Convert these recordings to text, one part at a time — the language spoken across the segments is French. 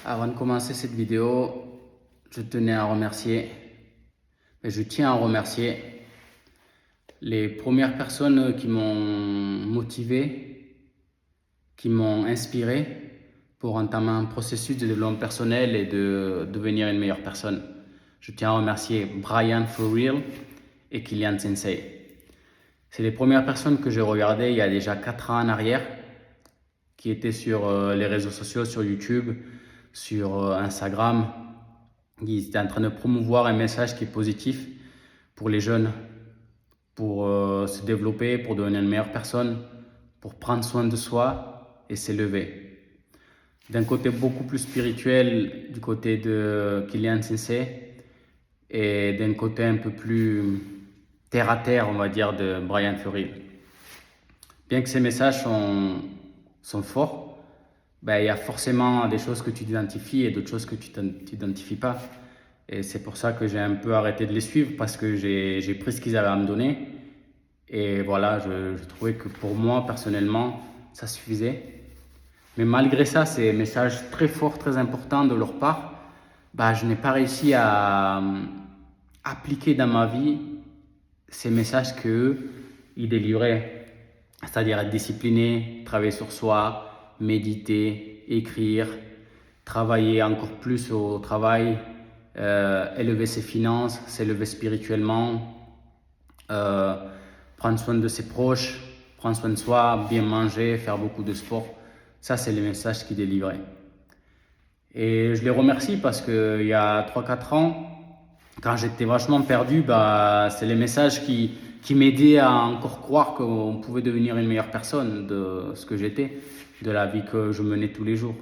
Avant de commencer cette vidéo, je tiens à remercier les premières personnes qui m'ont motivé, qui m'ont inspiré pour entamer un processus de développement personnel et de devenir une meilleure personne. Je tiens à remercier Brian For Real et Kylian Sensei. C'est les premières personnes que j'ai regardées il y a déjà 4 ans en arrière, qui étaient sur les réseaux sociaux, sur YouTube, sur Instagram. Ils étaient en train de promouvoir un message qui est positif pour les jeunes, pour se développer, pour devenir une meilleure personne, pour prendre soin de soi et s'élever. D'un côté beaucoup plus spirituel, du côté de Kylian Sensei, et d'un côté un peu plus terre à terre, on va dire, de Brian Ferry. Bien que ces messages sont forts, ben, il y a forcément des choses que tu identifies et d'autres choses que tu n'identifies pas. Et c'est pour ça que j'ai un peu arrêté de les suivre parce que j'ai pris ce qu'ils avaient à me donner. Et voilà, je trouvais que pour moi, personnellement, ça suffisait. Mais malgré ça, ces messages très forts, très importants de leur part, bah, je n'ai pas réussi à appliquer dans ma vie ces messages qu'eux, ils délivraient. C'est-à-dire être discipliné, travailler sur soi, méditer, écrire, travailler encore plus au travail, élever ses finances, s'élever spirituellement, euh, prendre soin de ses proches, prendre soin de soi, bien manger, faire beaucoup de sport. Ça, c'est les messages qu'il délivrait. Et je les remercie parce qu'il y a 3 4 ans, quand j'étais vachement perdu, bah, c'est les messages qui m'aidaient à encore croire qu'on pouvait devenir une meilleure personne de ce que j'étais, de la vie que je menais tous les jours.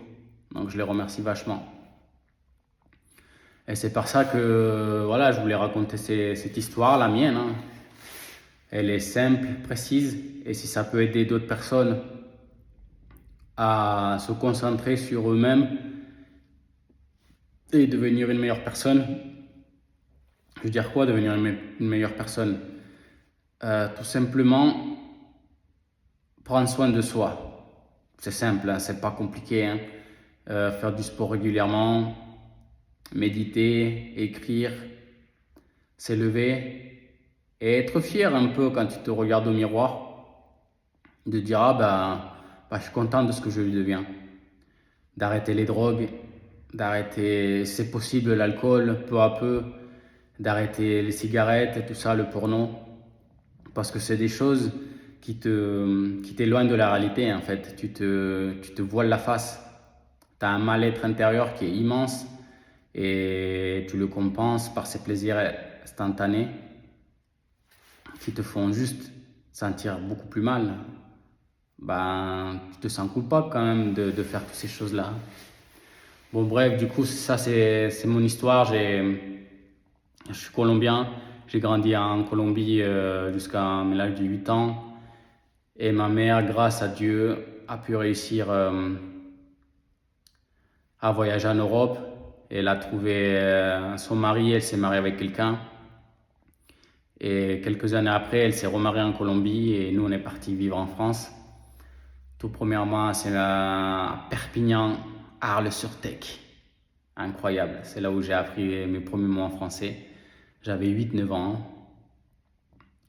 Donc je les remercie vachement. Et c'est par ça que voilà, je voulais raconter cette histoire, la mienne, hein. Elle est simple, précise, et si ça peut aider d'autres personnes à se concentrer sur eux-mêmes et devenir une meilleure personne, je veux dire quoi, devenir une meilleure personne? Tout simplement prendre soin de soi. C'est simple, hein, c'est pas compliqué, hein. Faire du sport régulièrement, méditer, écrire, s'élever et être fier un peu quand tu te regardes au miroir, de dire ah ben, je suis content de ce que je deviens. D'arrêter les drogues, d'arrêter, si c'est possible, l'alcool peu à peu, d'arrêter les cigarettes et tout ça, le porno, parce que c'est des choses qui t'éloignent de la réalité en fait. Tu te voiles la face. Tu as un mal-être intérieur qui est immense et tu le compenses par ces plaisirs instantanés qui te font juste sentir beaucoup plus mal. Ben, tu te sens coupable quand même de faire toutes ces choses-là. Bon, bref, du coup, ça, c'est mon histoire. Je suis colombien. J'ai grandi en Colombie jusqu'à l'âge de 8 ans. Et ma mère, grâce à Dieu, a pu réussir à voyager en Europe. Elle a trouvé son mari, elle s'est mariée avec quelqu'un. Et quelques années après, elle s'est remariée en Colombie et nous, on est partis vivre en France. Tout premièrement, c'est à Perpignan, Arles-sur-Tech. Incroyable, c'est là où j'ai appris mes premiers mots en français. J'avais 8 9 ans.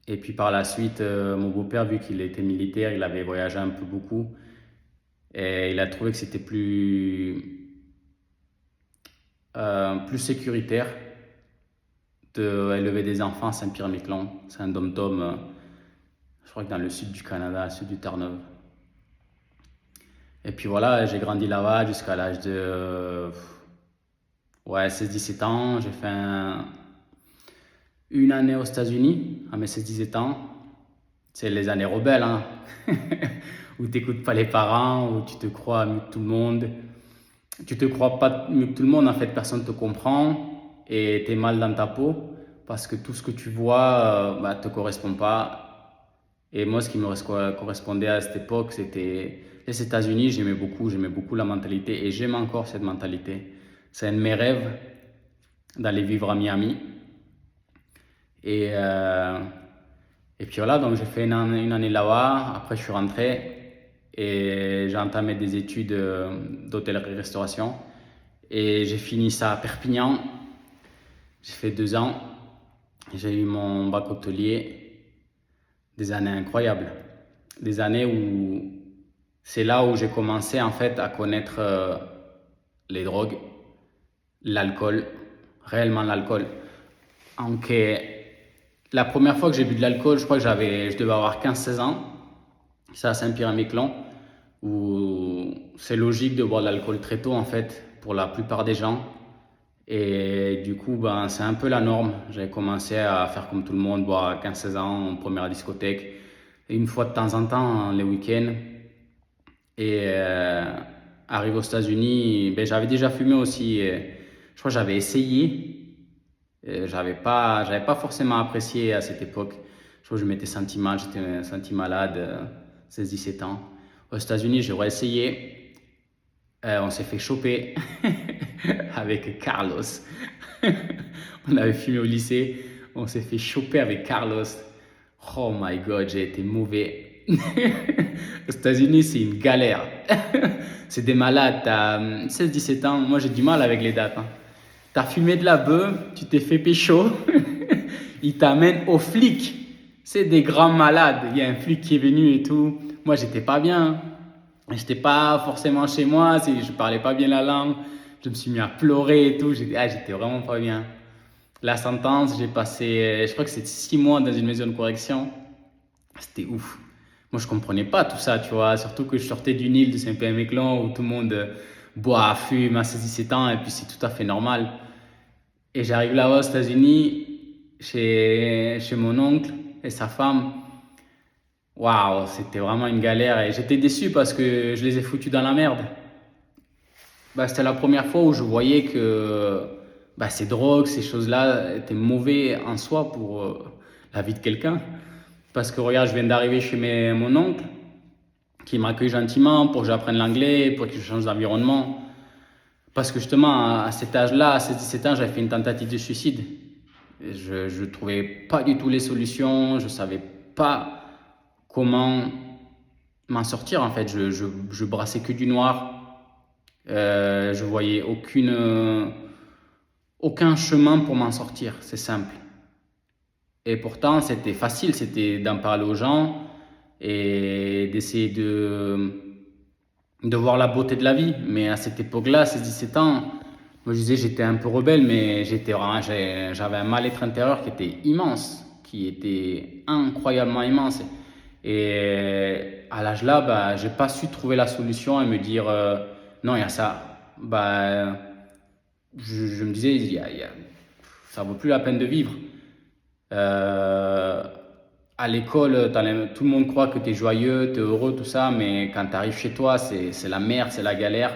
Et puis par la suite, mon beau-père, vu qu'il était militaire, il avait voyagé un peu beaucoup. Et il a trouvé que c'était plus sécuritaire d'élever des enfants à Saint-Pierre-Miquelon. C'est un dom-tom, je crois que dans le sud du Canada, sud du Terre-Neuve. Et puis voilà, j'ai grandi là-bas jusqu'à l'âge de 16 17 ans. J'ai fait une année aux États-Unis à mes 16 17 ans. C'est les années rebelles, hein, où tu n'écoutes pas les parents, où tu te crois mieux que tout le monde. Tu te crois pas mieux que tout le monde, en fait, personne ne te comprend et tu es mal dans ta peau parce que tout ce que tu vois bah, te correspond pas. Et moi, ce qui me correspondait à cette époque, c'était les États-Unis. J'aimais beaucoup la mentalité et j'aime encore cette mentalité. C'est un de mes rêves d'aller vivre à Miami. Et, euh, et puis voilà, donc j'ai fait une année là-bas. Après, je suis rentré et j'ai entamé des études d'hôtellerie-restauration. Et j'ai fini ça à Perpignan. J'ai fait 2 ans. J'ai eu mon bac hôtelier. Des années incroyables. Des années où c'est là où j'ai commencé en fait à connaître les drogues, l'alcool, réellement l'alcool. Donc, la première fois que j'ai bu de l'alcool, je crois que je devais avoir 15-16 ans. C'est à Saint-Pierre-et-Miquelon, où c'est logique de boire de l'alcool très tôt en fait, pour la plupart des gens. Et du coup, ben, c'est un peu la norme. J'avais commencé à faire comme tout le monde, boire à 15-16 ans en première discothèque. Et une fois de temps en temps, les week-ends. Et arrivé aux États-Unis, ben, j'avais déjà fumé aussi. Je crois que j'avais essayé. J'avais pas forcément apprécié à cette époque. Je crois que je m'étais senti mal, j'étais senti malade, 16-17 ans. Aux États-Unis, j'ai réessayé. On s'est fait choper avec Carlos. On avait fumé au lycée. On s'est fait choper avec Carlos. Oh my god, j'ai été mauvais. Aux États-Unis, c'est une galère. C'est des malades. T'as 16-17 ans. Moi, j'ai du mal avec les dates, hein. T'as fumé de la beuh, tu t'es fait pécho, il t'amène au flic. C'est des grands malades. Il y a un flic qui est venu et tout. Moi, j'étais pas bien. J'étais pas forcément chez moi. Je parlais pas bien la langue. Je me suis mis à pleurer et tout. J'étais vraiment pas bien. La sentence, j'ai passé, je crois que c'était 6 mois dans une maison de correction. C'était ouf. Moi, je comprenais pas tout ça, tu vois. Surtout que je sortais d'une île de Saint-Pierre-et-Miquelon où tout le monde boit, fume à 16-17 ans et puis c'est tout à fait normal. Et j'arrive là-bas aux États-Unis, chez mon oncle et sa femme. Waouh, c'était vraiment une galère et j'étais déçu parce que je les ai foutus dans la merde. Bah, c'était la première fois où je voyais que bah, ces drogues, ces choses-là étaient mauvais en soi pour la vie de quelqu'un. Parce que regarde, je viens d'arriver chez mon oncle qui m'accueille gentiment pour que j'apprenne l'anglais, pour que je change d'environnement. Parce que justement, à cet âge-là, à 17 ans, j'avais fait une tentative de suicide. Et je ne trouvais pas du tout les solutions, je ne savais pas comment m'en sortir en fait. Je brassais que du noir, je voyais aucun chemin pour m'en sortir, c'est simple. Et pourtant, c'était facile, c'était d'en parler aux gens et d'essayer de voir la beauté de la vie. Mais à cette époque-là, ces 17 ans, moi je disais j'étais un peu rebelle, mais j'avais un mal-être intérieur qui était immense, qui était incroyablement immense. Et à l'âge là, bah, j'ai pas su trouver la solution et me dire non, il y a ça. Bah, je me disais, ça vaut plus la peine de vivre. Euh, à l'école, tout le monde croit que tu es joyeux, tu es heureux, tout ça, mais quand tu arrives chez toi, c'est la merde, c'est la galère.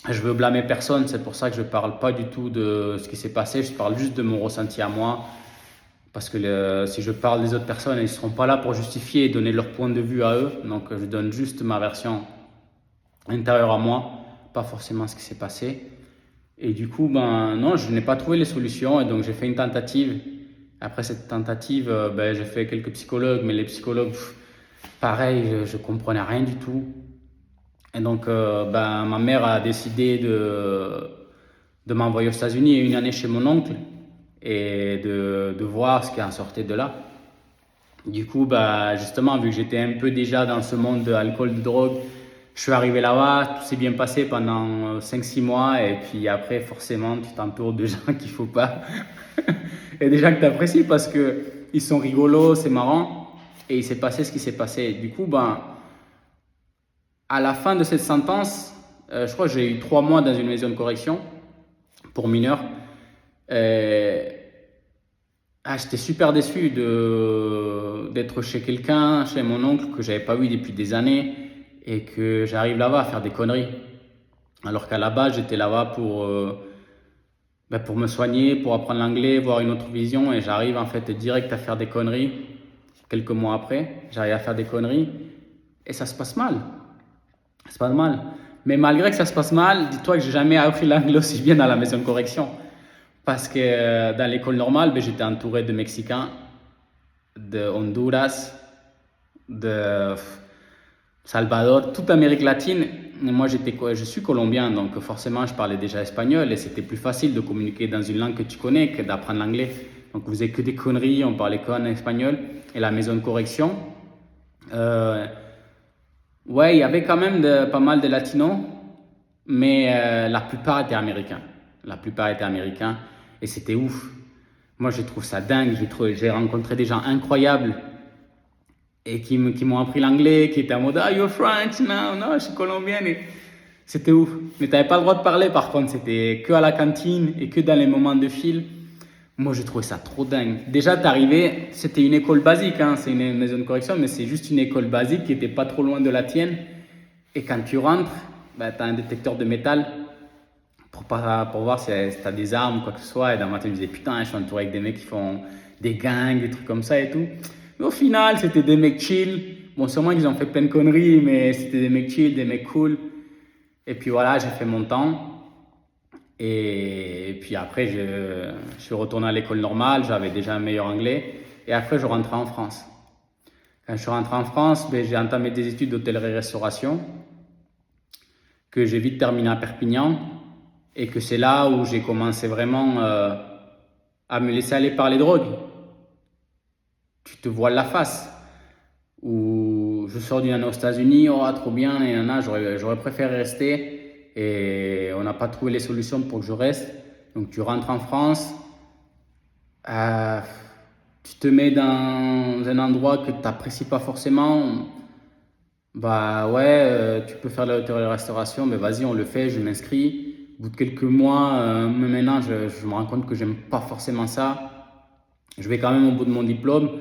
Je veux blâmer personne, c'est pour ça que je parle pas du tout de ce qui s'est passé, je parle juste de mon ressenti à moi. Parce que si je parle des autres personnes, ils ne seront pas là pour justifier et donner leur point de vue à eux. Donc je donne juste ma version intérieure à moi, pas forcément ce qui s'est passé. Et du coup, ben non, je n'ai pas trouvé les solutions et donc j'ai fait une tentative. Après cette tentative, ben, j'ai fait quelques psychologues, mais les psychologues, pareil, je comprenais rien du tout. Et donc, ben, ma mère a décidé de m'envoyer aux États-Unis une année chez mon oncle et de voir ce qui en sortait de là. Du coup, bah, justement, vu que j'étais un peu déjà dans ce monde de alcool, de drogue, je suis arrivé là-bas, tout s'est bien passé pendant 5-6 mois et puis après, forcément, tu t'entoures de gens qu'il faut pas. Et des gens que tu apprécies parce que ils sont rigolos, c'est marrant et il s'est passé ce qui s'est passé. Du coup, ben, à la fin de cette sentence, je crois que j'ai eu 3 mois dans une maison de correction pour mineurs. J'étais super déçu d'être chez quelqu'un, chez mon oncle que j'avais pas vu depuis des années et que j'arrive là-bas à faire des conneries. Alors qu'à la base, j'étais là-bas pour me soigner, pour apprendre l'anglais, voir une autre vision et j'arrive en fait direct à faire des conneries. Quelques mois après, j'arrive à faire des conneries et ça se passe mal. Ça se passe mal. Mais malgré que ça se passe mal, dis-toi que j'ai jamais appris l'anglais aussi bien dans la maison de correction. Parce que dans l'école normale, ben, j'étais entouré de Mexicains, de Honduras, de Salvador, toute Amérique latine. moi je suis colombien, donc forcément je parlais déjà espagnol et c'était plus facile de communiquer dans une langue que tu connais que d'apprendre l'anglais. Donc on faisait que des conneries, on parlait qu'en espagnol. Et la maison de correction, ouais, il y avait quand même pas mal de latinos, mais la plupart étaient américains. La plupart étaient américains et c'était ouf. Moi je trouve ça dingue, j'ai rencontré des gens incroyables et qui m'ont appris l'anglais, qui étaient en mode « Ah, you're French? Non, non, je suis colombienne. » Et c'était ouf. Mais tu n'avais pas le droit de parler par contre, c'était que à la cantine et que dans les moments de fil. Moi, je trouvais ça trop dingue. Déjà, t'arrivais, c'était une école basique, hein, c'est une maison de correction, mais c'est juste une école basique qui n'était pas trop loin de la tienne. Et quand tu rentres, bah, tu as un détecteur de métal pour voir si tu as des armes ou quoi que ce soit. Et dans ma tête, je me disais, putain, je suis entouré avec des mecs qui font des gangs, des trucs comme ça et tout. Mais au final, c'était des mecs chill. Bon, sûrement qu'ils ont fait plein de conneries, mais c'était des mecs chill, des mecs cool. Et puis voilà, j'ai fait mon temps. Et puis après, je suis retourné à l'école normale, j'avais déjà un meilleur anglais. Et après, je rentrais en France. Quand je suis rentré en France, ben, j'ai entamé des études d'hôtellerie-restauration que j'ai vite terminé à Perpignan. Et que c'est là où j'ai commencé vraiment à me laisser aller par les drogues. Tu te voiles la face. Où je sors d'une année aux États-Unis, oh trop bien, et j'aurais préféré rester. Et on n'a pas trouvé les solutions pour que je reste. Donc tu rentres en France, tu te mets dans un endroit que tu n'apprécies pas forcément. Bah ouais, tu peux faire de la hôtellerie-restauration, mais vas-y, on le fait, je m'inscris. Au bout de quelques mois, même maintenant, je me rends compte que j'aime pas forcément ça. Je vais quand même au bout de mon diplôme,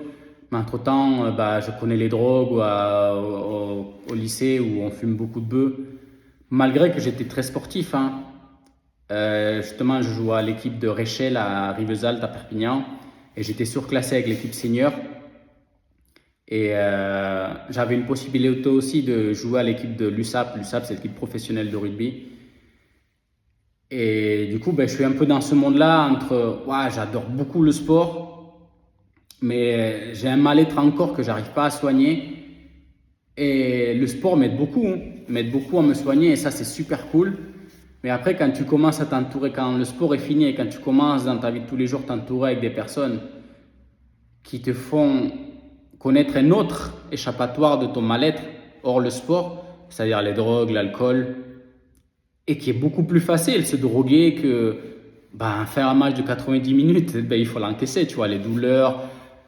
mais entre-temps, bah, je connais les drogues au lycée où on fume beaucoup de bœufs. Malgré que j'étais très sportif, hein. Justement, je jouais à l'équipe de Réchel à Rivesaltes à Perpignan et j'étais surclassé avec l'équipe senior. Et j'avais une possibilité aussi de jouer à l'équipe de l'USAP. L'USAP, c'est l'équipe professionnelle de rugby. Et du coup, ben, je suis un peu dans ce monde-là entre, ouais, j'adore beaucoup le sport, mais j'ai un mal-être encore que j'arrive pas à soigner. Et le sport m'aide beaucoup, hein, m'aide beaucoup à me soigner et ça, c'est super cool. Mais après, quand tu commences à t'entourer, quand le sport est fini et quand tu commences dans ta vie de tous les jours t'entourer avec des personnes qui te font connaître un autre échappatoire de ton mal-être hors le sport, c'est-à-dire les drogues, l'alcool, et qui est beaucoup plus facile se droguer que ben, faire un match de 90 minutes, ben, il faut l'encaisser, tu vois, les douleurs,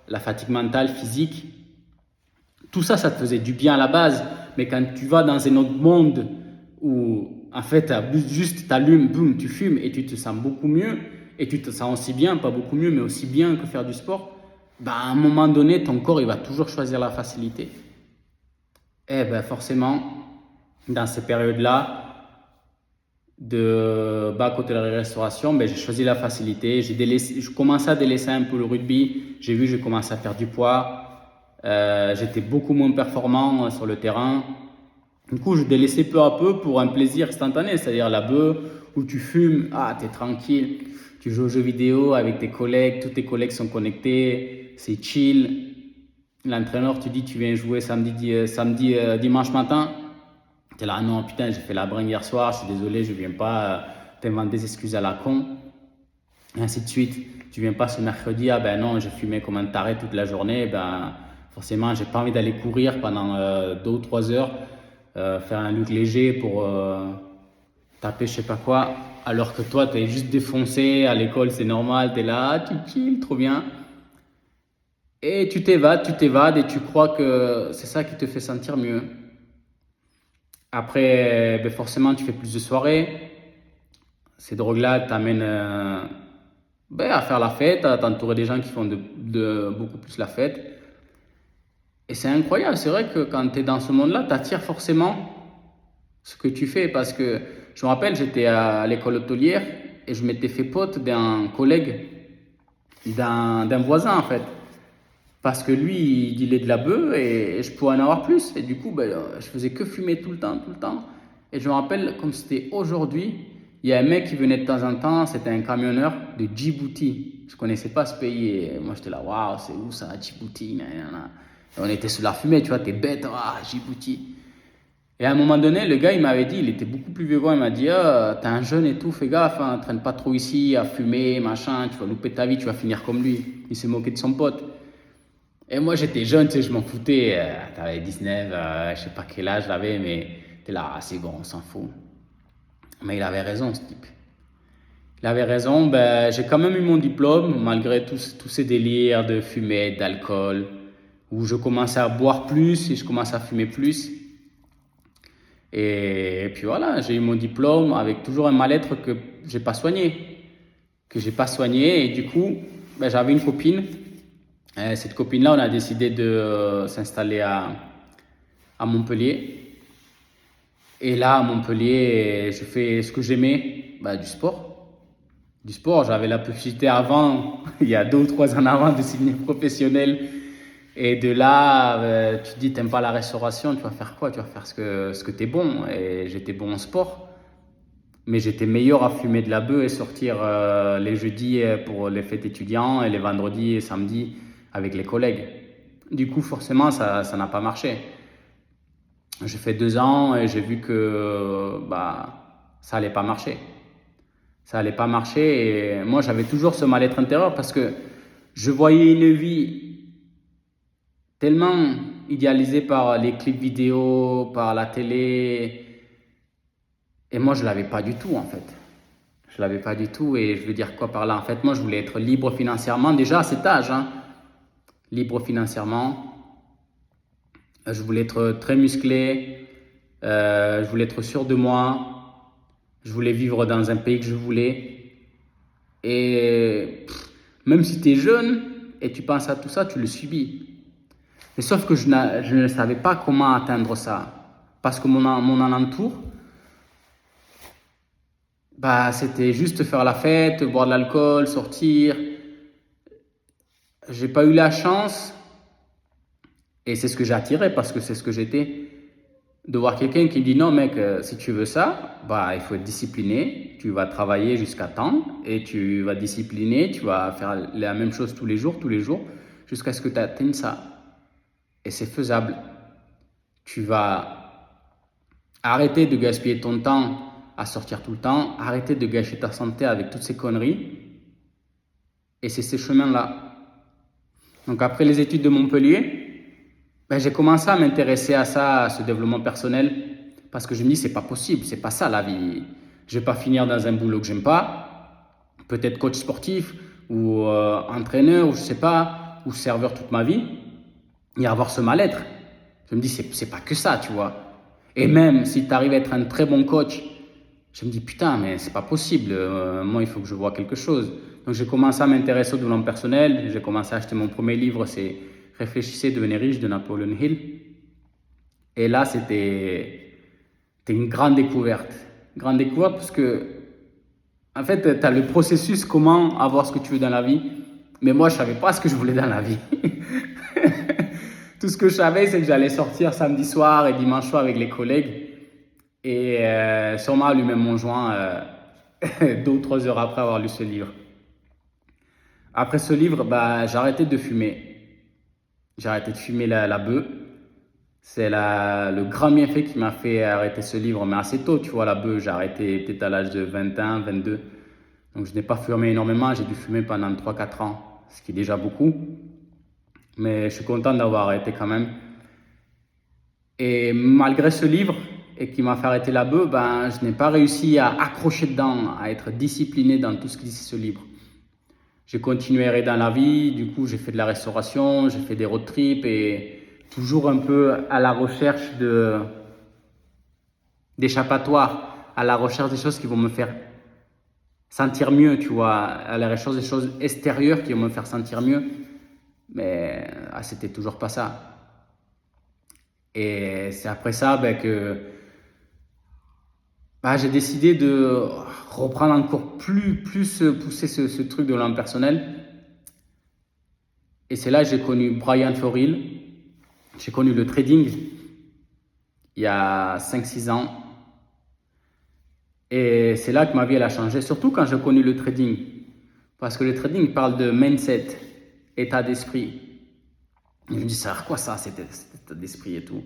la fatigue mentale, physique. Tout ça, ça te faisait du bien à la base, mais quand tu vas dans un autre monde où en fait, juste t'allumes, boum, tu fumes et tu te sens beaucoup mieux, et tu te sens aussi bien, pas beaucoup mieux, mais aussi bien que faire du sport, ben, à un moment donné, ton corps, il va toujours choisir la facilité. Et ben, forcément, dans ces périodes-là, de bas côté de la restauration, ben, j'ai choisi la facilité. Je commençais à délaisser un peu le rugby. J'ai vu, j'ai commencé à faire du poids. J'étais beaucoup moins performant sur le terrain. Du coup, je délaissais peu à peu pour un plaisir instantané, c'est-à-dire la beuh où tu fumes, ah, t'es tranquille, tu joues aux jeux vidéo avec tes collègues, tous tes collègues sont connectés, c'est chill. L'entraîneur, tu dis, tu viens jouer dimanche matin. T'es là, non, putain, j'ai fait la bringue hier soir, je suis désolé, je viens pas, t'inventes des excuses à la con, et ainsi de suite. Tu viens pas ce mercredi, ah ben non, j'ai fumé comme un taré toute la journée, ben forcément, j'ai pas envie d'aller courir pendant 2 ou 3 heures, faire un look léger pour taper je sais pas quoi, alors que toi, t'es juste défoncé, à l'école, c'est normal, t'es là, tu chill, trop bien. Et tu t'évades et tu crois que c'est ça qui te fait sentir mieux. Après, ben forcément, tu fais plus de soirées. Ces drogues-là t'amènent ben, à faire la fête, à t'entourer des gens qui font beaucoup plus la fête. Et c'est incroyable, c'est vrai que quand tu es dans ce monde-là, tu attires forcément ce que tu fais. Parce que je me rappelle, j'étais à l'école hôtelière et je m'étais fait pote d'un collègue, d'un voisin en fait. Parce que lui, il dealait de la bœuf et je pouvais en avoir plus. Et du coup, ben, je faisais que fumer tout le temps, tout le temps. Et je me rappelle, comme c'était aujourd'hui, il y a un mec qui venait de temps en temps, c'était un camionneur de Djibouti. Je ne connaissais pas ce pays. Et moi, j'étais là, waouh, c'est où ça, Djibouti? Et on était sous la fumée, tu vois, t'es bête, ah, Djibouti. Et à un moment donné, le gars, il m'avait dit, il était beaucoup plus vieux que moi, il m'a dit, ah, t'es un jeune et tout, fais gaffe, hein, traîne pas trop ici à fumer, machin, tu vas louper ta vie, tu vas finir comme lui. Il s'est moqué de son pote. Et moi, j'étais jeune, tu sais, je m'en foutais. T'avais 19, je sais pas quel âge j'avais, mais t'es là, ah, c'est bon, on s'en fout. Mais il avait raison, ce type. Il avait raison, ben, j'ai quand même eu mon diplôme, malgré tous ces délires de fumée, d'alcool, où je commençais à boire plus et je commençais à fumer plus. Et puis voilà, j'ai eu mon diplôme avec toujours un mal-être que j'ai pas soigné. Que j'ai pas soigné. Et du coup, ben, j'avais une copine. Cette copine-là, on a décidé de s'installer à Montpellier. Et là, à Montpellier, je fais ce que j'aimais, ben, du sport. Du sport, j'avais la possibilité avant, il y a 2 ou 3 ans avant, de signer professionnel. Et de là, tu te dis, t'aimes pas la restauration, tu vas faire quoi? Tu vas faire ce que t'es bon. Et j'étais bon en sport. Mais j'étais meilleur à fumer de la beuh et sortir les jeudis pour les fêtes étudiants et les vendredis et samedis avec les collègues. Du coup, forcément, ça n'a pas marché. J'ai fait 2 ans et j'ai vu que ça allait pas marcher. Ça allait pas marcher et moi, j'avais toujours ce mal-être intérieur parce que je voyais une vie tellement idéalisée par les clips vidéo, par la télé. Et moi, je l'avais pas du tout, en fait. Je l'avais pas du tout. Et je veux dire quoi par là? En fait, moi, je voulais être libre financièrement, déjà à cet âge, hein. Libre financièrement. Je voulais être très musclé. Je voulais être sûr de moi. Je voulais vivre dans un pays que je voulais. Et même si tu es jeune et tu penses à tout ça, tu le subis. Mais sauf que je ne savais pas comment atteindre ça. Parce que mon alentour, c'était juste faire la fête, boire de l'alcool, sortir. J'ai pas eu la chance, et c'est ce que j'ai attiré parce que c'est ce que j'étais, de voir quelqu'un qui dit non mec, si tu veux ça, il faut être discipliné, tu vas travailler jusqu'à temps et tu vas discipliner, tu vas faire la même chose tous les jours, jusqu'à ce que tu atteignes ça. Et c'est faisable. Tu vas arrêter de gaspiller ton temps à sortir tout le temps, arrêter de gâcher ta santé avec toutes ces conneries. Et c'est ces chemins-là. Donc après les études de Montpellier, j'ai commencé à m'intéresser à ça, à ce développement personnel, parce que je me dis c'est pas possible, c'est pas ça la vie. Je vais pas finir dans un boulot que j'aime pas, peut-être coach sportif ou entraîneur ou je sais pas, ou serveur toute ma vie, et avoir ce mal-être. Je me dis c'est pas que ça, tu vois. Et même si tu arrives à être un très bon coach, je me dis putain mais c'est pas possible, moi il faut que je vois quelque chose. Donc j'ai commencé à m'intéresser au développement personnel, j'ai commencé à acheter mon premier livre, c'est Réfléchissez, devenez riche de Napoleon Hill. Et là c'était une grande découverte. Grande découverte parce que en fait tu as le processus comment avoir ce que tu veux dans la vie. Mais moi je savais pas ce que je voulais dans la vie. Tout ce que je savais c'est que j'allais sortir samedi soir et dimanche soir avec les collègues. Et sûrement allumer mon joint 2 ou 3 heures après avoir lu ce livre. Après ce livre, j'ai arrêté de fumer. J'ai arrêté de fumer la beuh. C'est le grand bienfait qui m'a fait arrêter ce livre, mais assez tôt, tu vois, la beuh, j'ai arrêté peut-être à l'âge de 21, 22. Donc je n'ai pas fumé énormément, j'ai dû fumer pendant 3-4 ans, ce qui est déjà beaucoup. Mais je suis content d'avoir arrêté quand même. Et malgré ce livre, et qui m'a fait arrêter la beuh, je n'ai pas réussi à accrocher dedans, à être discipliné dans tout ce que dit ce livre. J'ai continué dans la vie, du coup j'ai fait de la restauration, j'ai fait des road trips et toujours un peu à la recherche d'échappatoires, à la recherche des choses qui vont me faire sentir mieux, tu vois, à la recherche des choses extérieures qui vont me faire sentir mieux. Mais c'était toujours pas ça. Et c'est après ça que j'ai décidé de reprendre encore plus pousser ce truc de l'homme personnel. Et c'est là que j'ai connu Brian Foril. J'ai connu le trading il y a 5-6 ans. Et c'est là que ma vie elle a changé, surtout quand j'ai connu le trading. Parce que le trading parle de mindset, état d'esprit. Et je me dis, ça sert à quoi ça, cet état d'esprit et tout.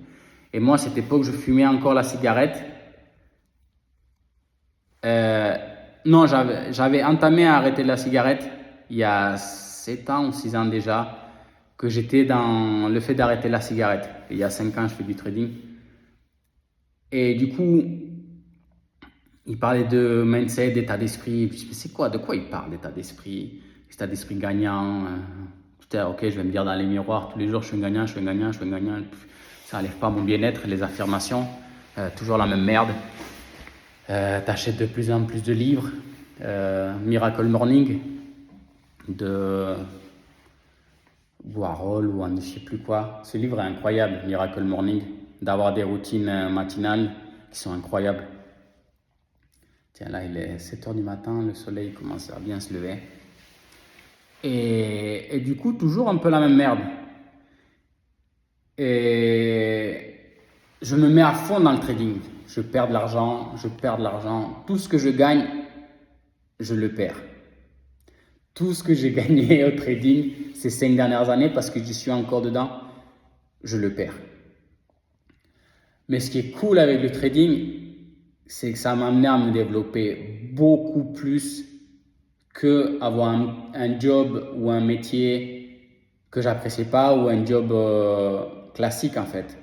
Et moi, à cette époque, je fumais encore la cigarette. Non, j'avais entamé à arrêter la cigarette il y a 7 ans ou 6 ans déjà, que j'étais dans le fait d'arrêter la cigarette. Et il y a 5 ans, je fais du trading. Et du coup, il parlait de mindset, d'état d'esprit. Je me suis dit, c'est quoi? De quoi il parle d'état d'esprit? État d'esprit gagnant. Putain, ok, je vais me dire dans les miroirs tous les jours, je suis un gagnant, je suis un gagnant, je suis un gagnant. Ça n'enlève pas mon bien-être, les affirmations. Toujours la même merde. T'achètes de plus en plus de livres. Miracle Morning de Warhol ou je ne sais plus quoi. Ce livre est incroyable, Miracle Morning, d'avoir des routines matinales qui sont incroyables. Tiens, là, il est 7 h du matin, le soleil commence à bien se lever. Et du coup, toujours un peu la même merde. Et je me mets à fond dans le trading. Je perds de l'argent, je perds de l'argent. Tout ce que je gagne, je le perds. Tout ce que j'ai gagné au trading ces 5 dernières années, parce que j'y suis encore dedans, je le perds. Mais ce qui est cool avec le trading, c'est que ça m'a amené à me développer beaucoup plus que avoir un job ou un métier que j'appréciais pas ou un job classique en fait.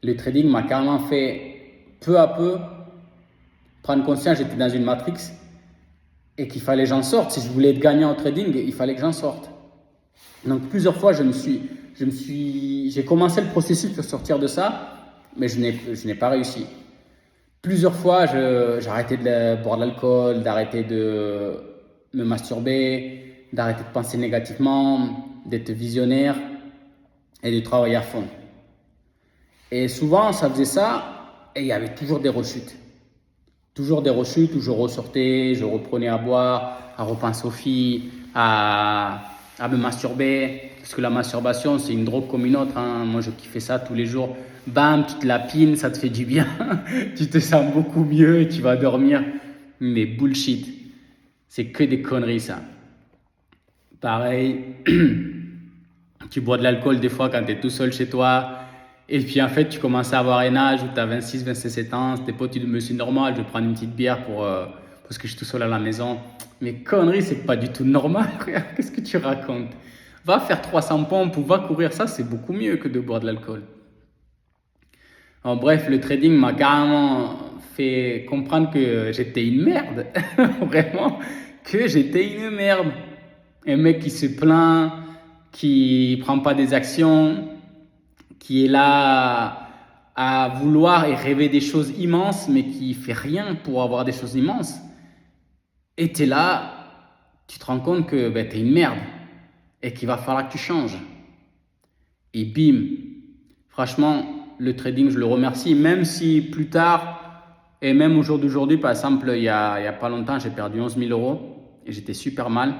Le trading m'a carrément fait peu à peu prendre conscience que j'étais dans une matrix et qu'il fallait que j'en sorte. Si je voulais être gagnant au trading, il fallait que j'en sorte. Donc plusieurs fois, j'ai commencé le processus pour sortir de ça, mais je n'ai pas réussi. Plusieurs fois, j'ai arrêté de boire de l'alcool, d'arrêter de me masturber, d'arrêter de penser négativement, d'être visionnaire et de travailler à fond. Et souvent, ça faisait ça et il y avait toujours des rechutes. Toujours des rechutes où je ressortais, je reprenais à boire, à repenser aux filles, à me masturber. Parce que la masturbation, c'est une drogue comme une autre. Hein. Moi, je kiffais ça tous les jours. Bam, tu te lapines, ça te fait du bien. Tu te sens beaucoup mieux et tu vas dormir. Mais bullshit. C'est que des conneries, ça. Pareil, tu bois de l'alcool des fois quand tu es tout seul chez toi. Et puis en fait, tu commences à avoir un âge où tu as 26, 27 ans. Tes potes, tu dis, mais c'est normal, je vais prendre une petite bière parce que je suis tout seul à la maison. Mais conneries, c'est pas du tout normal, frère. Qu'est-ce que tu racontes? Va faire 300 pompes ou va courir, ça c'est beaucoup mieux que de boire de l'alcool. En bref, le trading m'a carrément fait comprendre que j'étais une merde. Vraiment, que j'étais une merde. Un mec qui se plaint, qui prend pas des actions, qui est là à vouloir et rêver des choses immenses, mais qui fait rien pour avoir des choses immenses. Et tu es là, tu te rends compte que tu es une merde et qu'il va falloir que tu changes. Et bim, franchement, le trading, je le remercie, même si plus tard, et même au jour d'aujourd'hui, par exemple, il y a pas longtemps, j'ai perdu 11 000 euros et j'étais super mal.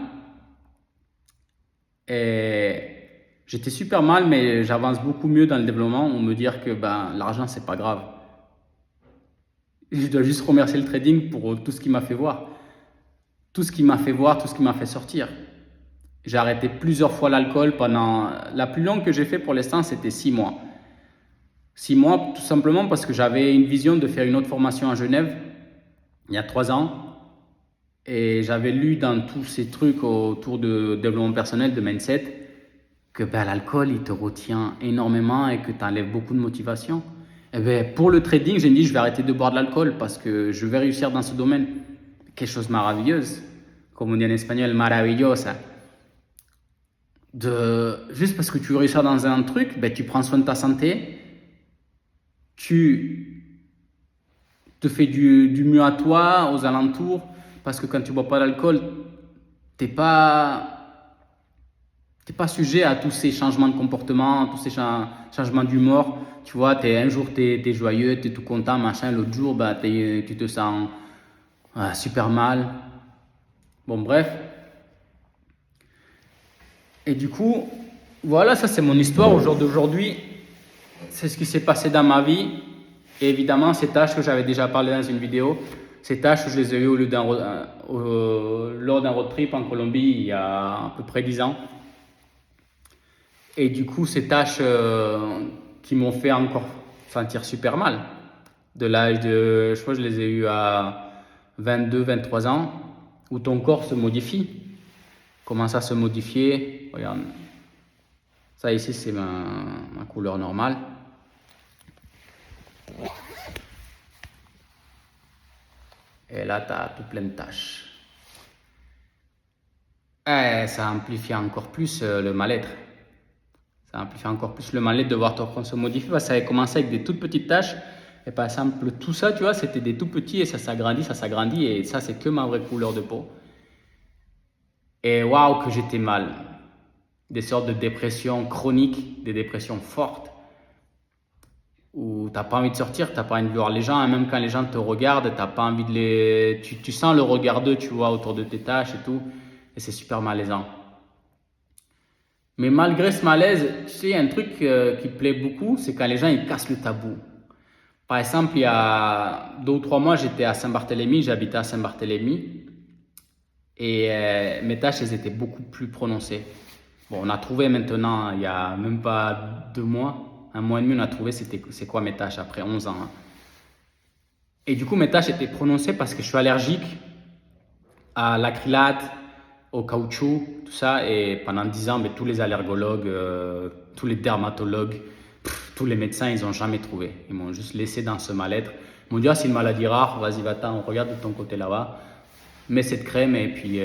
Et j'étais super mal, mais j'avance beaucoup mieux dans le développement. On me dire que l'argent, c'est pas grave. Je dois juste remercier le trading pour tout ce qu'il m'a fait voir. Tout ce qui m'a fait voir, tout ce qui m'a fait sortir. J'ai arrêté plusieurs fois l'alcool pendant... La plus longue que j'ai fait pour l'instant, c'était 6 mois. 6 mois, tout simplement parce que j'avais une vision de faire une autre formation à Genève, il y a 3 ans. Et j'avais lu dans tous ces trucs autour de développement personnel, de mindset, que l'alcool, il te retient énormément et que tu enlèves beaucoup de motivation. Et pour le trading, j'ai dit, je vais arrêter de boire de l'alcool parce que je vais réussir dans ce domaine. Quelque chose de merveilleuse, comme on dit en espagnol, maravillosa. Juste parce que tu réussis dans un truc, tu prends soin de ta santé, tu te fais du mieux à toi, aux alentours, parce que quand tu bois pas d'alcool, t'es pas sujet à tous ces changements de comportement, tous ces changements d'humeur. Tu vois, un jour t'es joyeux, t'es tout content, machin, l'autre jour tu te sens super mal. Bon, bref. Et du coup, voilà, ça c'est mon histoire au jour d'aujourd'hui. C'est ce qui s'est passé dans ma vie. Et évidemment, ces tâches que j'avais déjà parlé dans une vidéo, ces tâches, je les ai eues lors d'un road trip en Colombie il y a à peu près 10 ans. Et du coup, ces tâches qui m'ont fait encore sentir super mal. De l'âge de, je crois que je les ai eus à 22, 23 ans, où ton corps se modifie, commence à se modifier. Regarde, ça ici c'est ma couleur normale. Et là, tu as tout plein de taches. Et ça amplifie encore plus le mal-être. Ça amplifie encore plus le mal-être de voir ton corps se modifier parce que ça avait commencé avec des toutes petites taches. Et par exemple, tout ça, tu vois, c'était des tout petits et ça s'agrandit. Et ça, c'est que ma vraie couleur de peau. Et waouh, que j'étais mal. Des sortes de dépressions chroniques, des dépressions fortes. Où t'as pas envie de sortir, t'as pas envie de voir les gens. Et même quand les gens te regardent, t'as pas envie de les... Tu sens le regard d'eux, tu vois, autour de tes taches et tout. Et c'est super malaisant. Mais malgré ce malaise, tu sais, il y a un truc qui plaît beaucoup, c'est quand les gens ils cassent le tabou. Par exemple, il y a 2 ou 3 mois, j'étais à Saint-Barthélemy, j'habitais à Saint-Barthélemy et mes taches, elles étaient beaucoup plus prononcées. Bon, on a trouvé maintenant, il y a même pas 2 mois, 1 mois et demi, on a trouvé c'est quoi mes taches après 11 ans. Hein. Et du coup, mes taches étaient prononcées parce que je suis allergique à l'acrylate, au caoutchouc, tout ça. Et pendant 10 ans, tous les allergologues, tous les dermatologues, tous les médecins, ils n'ont jamais trouvé. Ils m'ont juste laissé dans ce mal-être. Ils m'ont dit, ah, c'est une maladie rare, vas-y, va-t'en, regarde de ton côté là-bas. Mets cette crème et puis,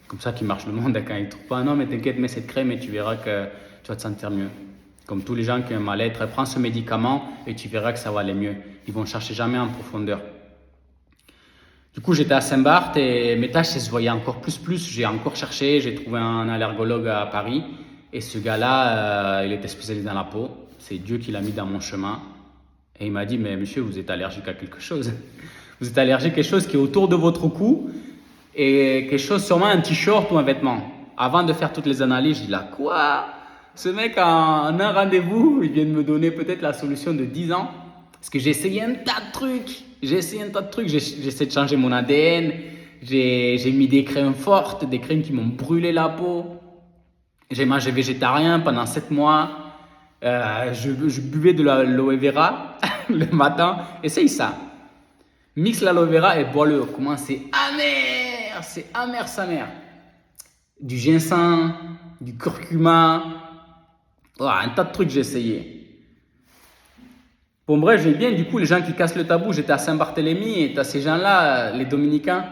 comme ça qui marche le monde, quand ils ne trouvent pas, non, mais t'inquiète, mets cette crème et tu verras que tu vas te sentir mieux. Comme tous les gens qui ont un mal-être, prends ce médicament et tu verras que ça va aller mieux. Ils vont chercher jamais en profondeur. Du coup, j'étais à Saint-Barth et mes taches, elles se voyaient encore plus. J'ai encore cherché, j'ai trouvé un allergologue à Paris. Et ce gars-là, il était spécialisé dans la peau. C'est Dieu qui l'a mis dans mon chemin. Et il m'a dit, mais monsieur, vous êtes allergique à quelque chose. Vous êtes allergique à quelque chose qui est autour de votre cou et quelque chose, sûrement un t-shirt ou un vêtement. Avant de faire toutes les analyses, je dis là, quoi? Ce mec, en un rendez-vous, il vient de me donner peut-être la solution de 10 ans. Parce que j'ai essayé un tas de trucs. J'ai essayé de changer mon ADN. J'ai mis des crèmes fortes, des crèmes qui m'ont brûlé la peau. J'ai mangé végétarien pendant 7 mois. Je buvais de l'aloe vera le matin. Essaye ça. Mixe l'aloe vera et bois-le. Comment c'est amer. C'est amer sa mère. Du ginseng, du curcuma. Oh, un tas de trucs j'ai essayé. Bon bref, j'aime bien du coup les gens qui cassent le tabou. J'étais à Saint-Barthélemy et tu as ces gens-là, les dominicains.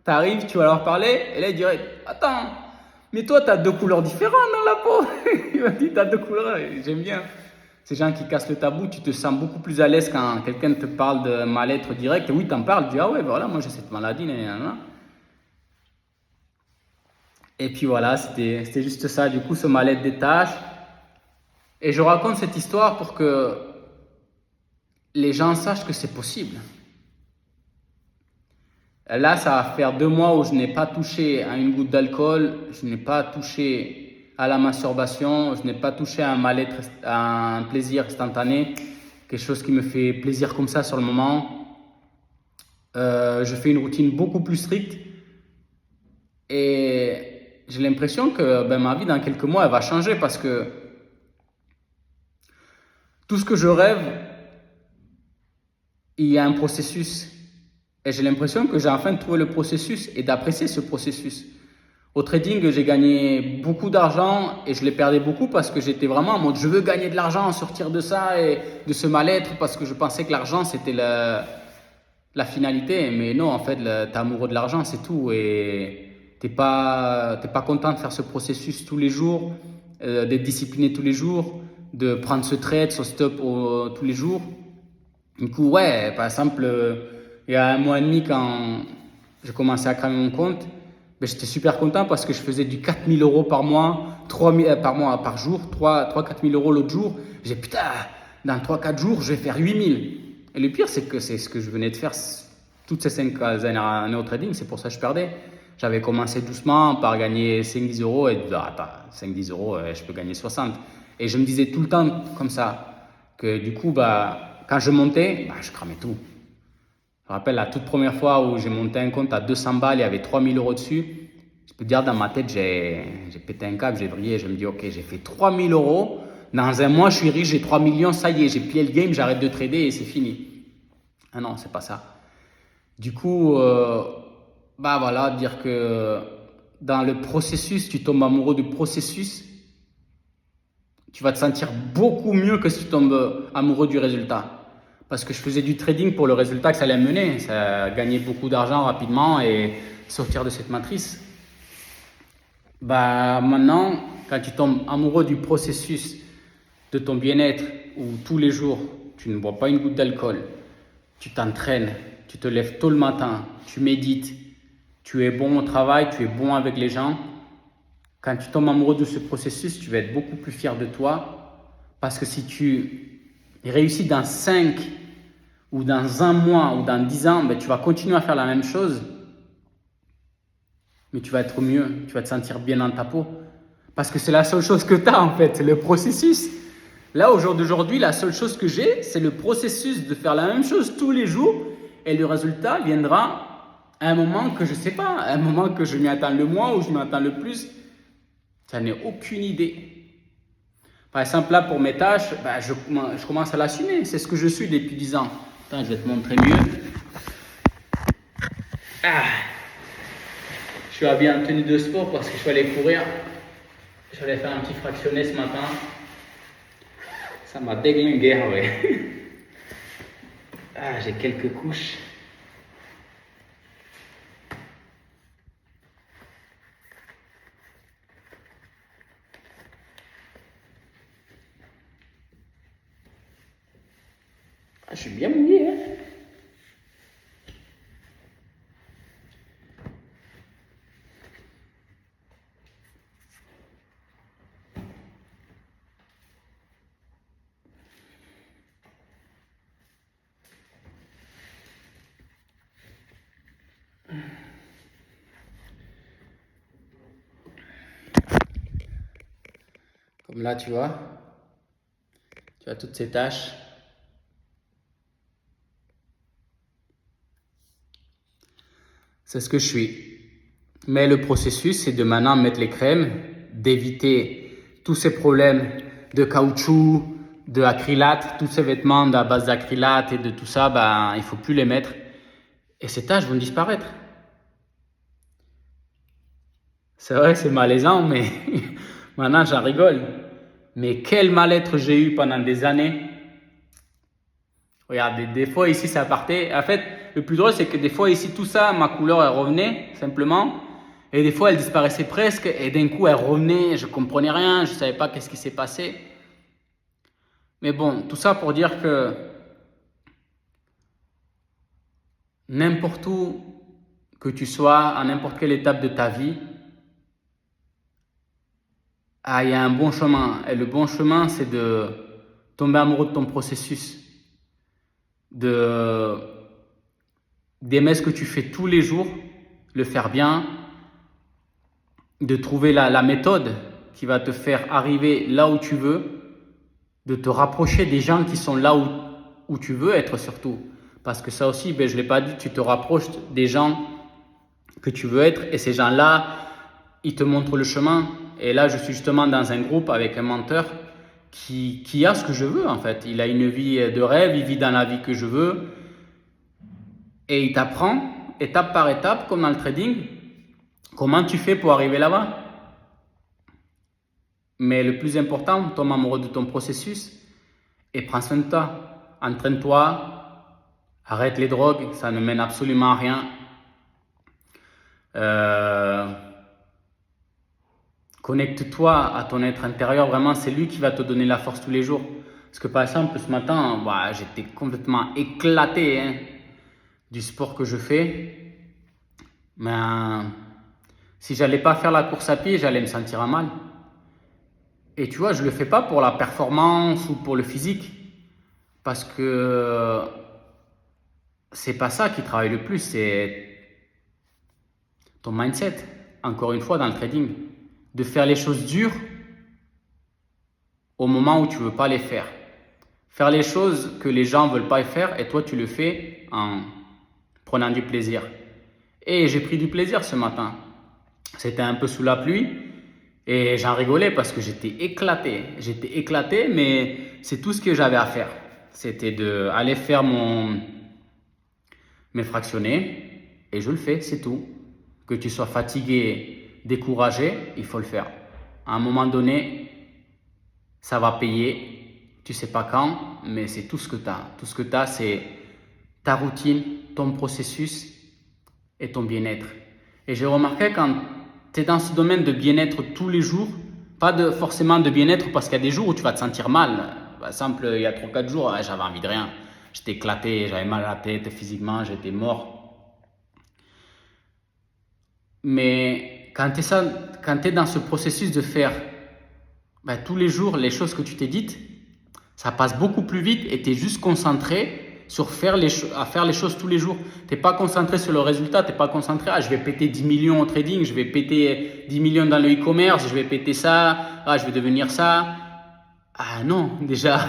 Tu arrives, tu vas leur parler et là ils diraient « Attends, mais toi tu as 2 couleurs différentes dans la peau !» Il m'a dit « Tu as 2 couleurs !» J'aime bien ces gens qui cassent le tabou. Tu te sens beaucoup plus à l'aise quand quelqu'un te parle de mal-être direct. Oui, tu en parles, tu dis « Ah ouais, voilà, moi j'ai cette maladie. » Et puis voilà, c'était juste ça. Du coup, ce mal-être des tâches. Et je raconte cette histoire pour que les gens sachent que c'est possible. Là, ça va faire 2 mois où je n'ai pas touché à une goutte d'alcool, je n'ai pas touché à la masturbation, je n'ai pas touché à un mal-être, à un plaisir instantané, quelque chose qui me fait plaisir comme ça sur le moment. Je fais une routine beaucoup plus stricte et j'ai l'impression que ma vie dans quelques mois, elle va changer parce que tout ce que je rêve, il y a un processus. Et j'ai l'impression que j'ai enfin trouvé le processus et d'apprécier ce processus. Au trading, j'ai gagné beaucoup d'argent et je l'ai perdu beaucoup parce que j'étais vraiment en mode je veux gagner de l'argent, sortir de ça et de ce mal-être parce que je pensais que l'argent c'était la finalité. Mais non, en fait, t'es amoureux de l'argent, c'est tout. Et t'es pas content de faire ce processus tous les jours, d'être discipliné tous les jours, de prendre ce trade, ce stop tous les jours. Du coup, ouais, par exemple, il y a 1 mois et demi, quand j'ai commencé à cramer mon compte, j'étais super content parce que je faisais du 4 000 € par mois, 3 000 par jour, 4 000 € l'autre jour. J'ai dit, putain, dans 3-4 jours, je vais faire 8 000. Et le pire, c'est que c'est ce que je venais de faire toutes ces 5 années au trading, c'est pour ça que je perdais. J'avais commencé doucement par gagner 5-10 € et attends, 5-10 €, je peux gagner 60. Et je me disais tout le temps comme ça, que du coup, quand je montais, je cramais tout. Je me rappelle la toute première fois où j'ai monté un compte à 200 balles, il y avait 3 000 € dessus. Je peux te dire, dans ma tête, j'ai pété un câble, j'ai brillé. Je me dis, ok, j'ai fait 3 000 € Dans un mois, je suis riche, j'ai 3 millions, ça y est, j'ai plié le game, j'arrête de trader et c'est fini. Ah non, c'est pas ça. Du coup, bah voilà, dire que dans le processus, tu tombes amoureux du processus, tu vas te sentir beaucoup mieux que si tu tombes amoureux du résultat. Parce que je faisais du trading pour le résultat que ça allait mener. Ça gagner beaucoup d'argent rapidement et sortir de cette matrice. Bah maintenant, quand tu tombes amoureux du processus de ton bien-être, où tous les jours, tu ne bois pas une goutte d'alcool, tu t'entraînes, tu te lèves tôt le matin, tu médites, tu es bon au travail, tu es bon avec les gens. Quand tu tombes amoureux de ce processus, tu vas être beaucoup plus fier de toi. Parce que si tu réussis dans 5 ou dans un mois ou dans 10 ans, ben, tu vas continuer à faire la même chose. Mais tu vas être mieux, tu vas te sentir bien dans ta peau. Parce que c'est la seule chose que tu as en fait, c'est le processus. Là, au jour d'aujourd'hui, la seule chose que j'ai, c'est le processus de faire la même chose tous les jours. Et le résultat viendra à un moment que je ne sais pas, à un moment que je m'y attends le moins ou je m'y attends le plus. Tu n'en ai aucune idée. Par exemple, là, pour mes tâches, ben, je commence à l'assumer. C'est ce que je suis depuis 10 ans. Attends, je vais te montrer mieux. Ah. Je suis habillé en tenue de sport parce que je suis allé courir. Je suis allé faire un petit fractionné ce matin. Ça m'a déglingué, ouais. Ah, j'ai quelques couches. Ah, je suis bien mouillé, hein. Comme là, tu as toutes ces taches. C'est ce que je suis. Mais le processus, c'est de maintenant mettre les crèmes, d'éviter tous ces problèmes de caoutchouc, de acrylate, tous ces vêtements à base d'acrylate et de tout ça, ben, il ne faut plus les mettre. Et ces taches vont disparaître. C'est vrai que c'est malaisant, mais maintenant j'en rigole. Mais quel mal-être j'ai eu pendant des années. Regarde, des fois ici ça partait. En fait, le plus drôle c'est que des fois ici tout ça, ma couleur elle revenait simplement. Et des fois elle disparaissait presque. Et d'un coup elle revenait, je comprenais rien, je ne savais pas qu'est-ce qui s'est passé. Mais bon, tout ça pour dire que n'importe où que tu sois, à n'importe quelle étape de ta vie, il y a un bon chemin. Et le bon chemin, c'est de tomber amoureux de ton processus. D'aimer ce que tu fais tous les jours, le faire bien, de trouver la méthode qui va te faire arriver là où tu veux, de te rapprocher des gens qui sont là où tu veux être surtout. Parce que ça aussi, ben, je ne l'ai pas dit, tu te rapproches des gens que tu veux être et ces gens-là, ils te montrent le chemin. Et là, je suis justement dans un groupe avec un menteur qui a ce que je veux en fait. Il a une vie de rêve, il vit dans la vie que je veux. Et il t'apprend, étape par étape, comme dans le trading, comment tu fais pour arriver là-bas. Mais le plus important, tombe amoureux de ton processus et prends soin de toi. Entraîne-toi, arrête les drogues, ça ne mène absolument à rien. Connecte-toi à ton être intérieur, vraiment, c'est lui qui va te donner la force tous les jours. Parce que par exemple, ce matin, bah, j'étais complètement éclaté hein, du sport que je fais. Mais si j'allais pas faire la course à pied, j'allais me sentir à mal. Et tu vois, je le fais pas pour la performance ou pour le physique. Parce que c'est pas ça qui travaille le plus, c'est ton mindset. Encore une fois, dans le trading. De faire les choses dures au moment où tu veux pas les faire. Faire les choses que les gens veulent pas faire et toi tu le fais en prenant du plaisir. Et j'ai pris du plaisir ce matin. C'était un peu sous la pluie, Et j'en rigolais parce que j'étais éclaté. J'étais éclaté, mais c'est tout ce que j'avais à faire. C'était d'aller faire mes fractionnés et je le fais, c'est tout. Que tu sois fatigué, découragé, il faut le faire. À un moment donné, ça va payer. Tu sais pas quand, mais c'est tout ce que tu as. Tout ce que tu as, c'est ta routine, ton processus et ton bien-être. Et j'ai remarqué quand tu es dans ce domaine de bien-être tous les jours, pas forcément de bien-être parce qu'il y a des jours où tu vas te sentir mal. Par exemple, il y a 3-4 jours, j'avais envie de rien. J'étais éclaté, j'avais mal à la tête physiquement, j'étais mort. Mais quand tu es dans ce processus de faire tous les jours les choses que tu t'es dites, ça passe beaucoup plus vite et tu es juste concentré sur à faire les choses tous les jours. Tu n'es pas concentré sur le résultat, tu n'es pas concentré, je vais péter 10 millions au trading, je vais péter 10 millions dans le e-commerce, je vais péter ça, je vais devenir ça. Ah non, déjà,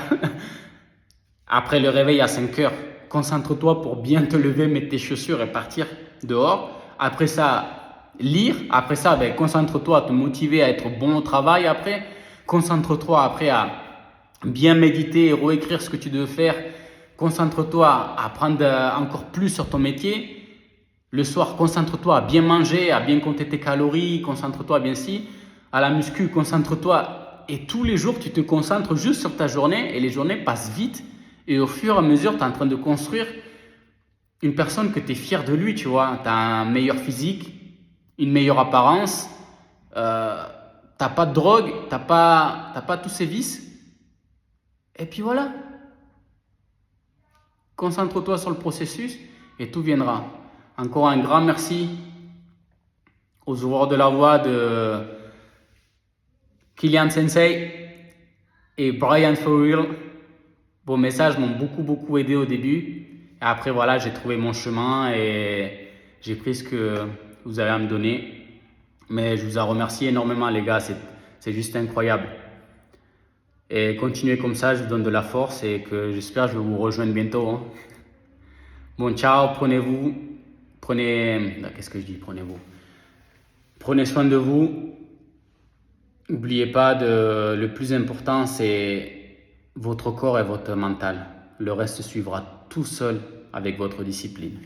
après le réveil à 5 heures, concentre-toi pour bien te lever, mettre tes chaussures et partir dehors. Après ça, lire. Après ça, concentre-toi à te motiver à être bon au travail. Après, concentre-toi après à bien méditer et réécrire ce que tu devais faire. Concentre-toi à apprendre encore plus sur ton métier. Le soir, concentre-toi à bien manger, à bien compter tes calories. Concentre-toi bien si. À la muscu, concentre-toi. Et tous les jours, tu te concentres juste sur ta journée et les journées passent vite. Et au fur et à mesure, tu es en train de construire une personne que tu es fier de lui, tu vois. Tu as un meilleur physique, une meilleure apparence, t'as pas de drogue, t'as pas tous ces vices. Et puis voilà, concentre-toi sur le processus et tout viendra. Encore un grand merci aux joueurs de la voix de Kylian Sensei et Brian For Real. Vos messages m'ont beaucoup aidé au début. Et après, voilà, j'ai trouvé mon chemin et j'ai pris ce que vous avez à me donner. Mais je vous en remercie énormément, les gars. C'est juste incroyable. Et continuez comme ça, je vous donne de la force et que j'espère que je vais vous rejoindre bientôt. Hein. Bon, ciao, prenez-vous. Qu'est-ce que je dis? Prenez-vous. Prenez soin de vous. N'oubliez pas, le plus important, c'est votre corps et votre mental. Le reste suivra tout seul avec votre discipline.